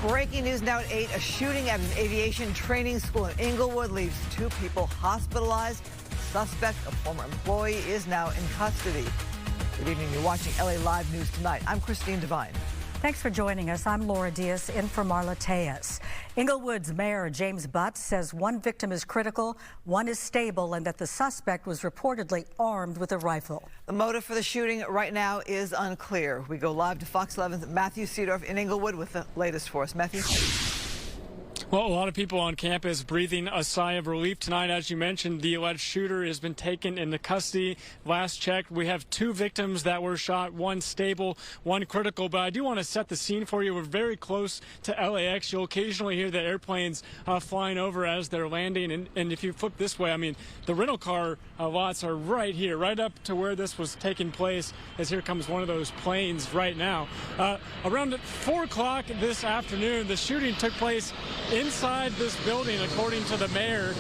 Breaking news now at 8. A shooting at an aviation training school in Inglewood leaves 2 people hospitalized. The suspect, a former employee, is now in custody. Good evening. You're watching LA Live News Tonight. I'm Christine Devine. Thanks for joining us. I'm Laura Diaz, in for Marla Tejas. Inglewood's Mayor James Butts says one victim is critical, one is stable, and that the suspect was reportedly armed with a rifle. The motive for the shooting right now is unclear. We go live to Fox 11's Matthew Seedorf in Inglewood with the latest for us. Matthew. Well, a lot of people on campus breathing a sigh of relief tonight. As you mentioned, the alleged shooter has been taken into custody. Last checked, we have 2 victims that were shot, one stable, one critical. But I do want to set the scene for you. We're very close to LAX. You'll occasionally hear the airplanes flying over as they're landing. And if you flip this way, I mean, the rental car lots are right here, right up to where this was taking place, as here comes one of those planes right now. Around 4 o'clock this afternoon, the shooting took place inside this building, according to the mayor,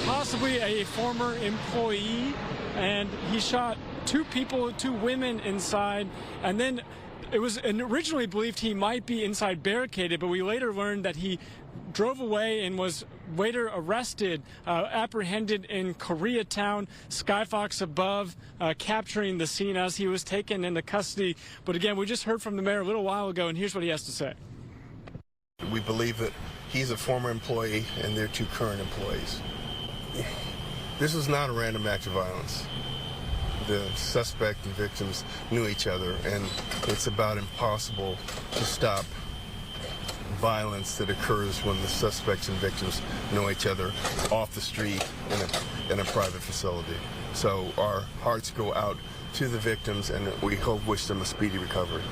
possibly a former employee, and he shot 2 people, 2 women inside, and then it was originally believed he might be inside barricaded, but we later learned that he drove away and was later arrested, apprehended in Koreatown, Skyfox above, capturing the scene as he was taken into custody. But again, we just heard from the mayor a little while ago, and here's what he has to say. We believe that he's a former employee and they're 2 current employees. This is not a random act of violence. The suspect and victims knew each other, and it's about impossible to stop violence that occurs when the suspects and victims know each other off the street in a private facility. So our hearts go out to the victims, and we wish them a speedy recovery.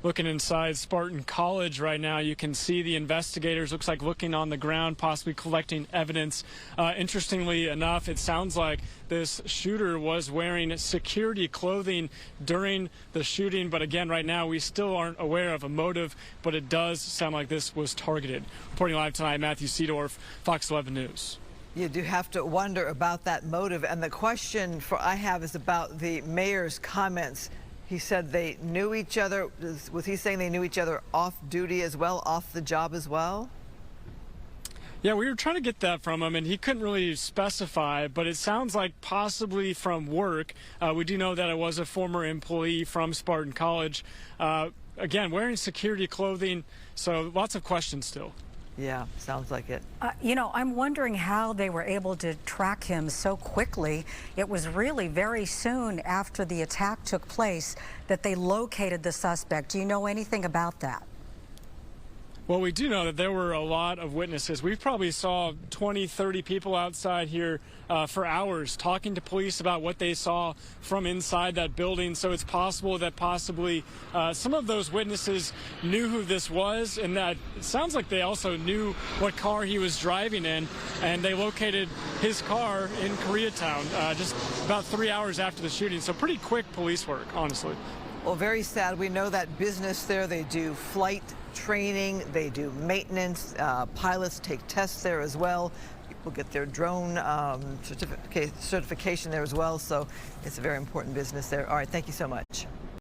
Looking inside Spartan College right now, you can see the investigators, looks like looking on the ground, possibly collecting evidence. Interestingly enough, it sounds like this shooter was wearing security clothing during the shooting. But again, right now, we still aren't aware of a motive, but it does sound like this was targeted. Reporting live tonight, Matthew Seedorf, Fox 11 News. You do have to wonder about that motive. And the question I have is about the mayor's comments. He said they knew each other. Was he saying they knew each other off duty as well, off the job as well? Yeah, we were trying to get that from him, and he couldn't really specify, but it sounds like possibly from work. We do know that it was a former employee from Spartan College. Again, wearing security clothing, so lots of questions still. Yeah, sounds like it. You know, I'm wondering how they were able to track him so quickly. It was really very soon after the attack took place that they located the suspect. Do you know anything about that? Well, we do know that there were a lot of witnesses. We probably saw 20, 30 people outside here for hours talking to police about what they saw from inside that building. So it's possible that possibly some of those witnesses knew who this was, and that it sounds like they also knew what car he was driving in, and they located his car in Koreatown just about 3 hours after the shooting. So pretty quick police work, honestly. Well, very sad. We know that business there. They do flight training, they do maintenance, pilots take tests there as well. People get their drone certification there as well, so it's a very important business there. All right, thank you so much.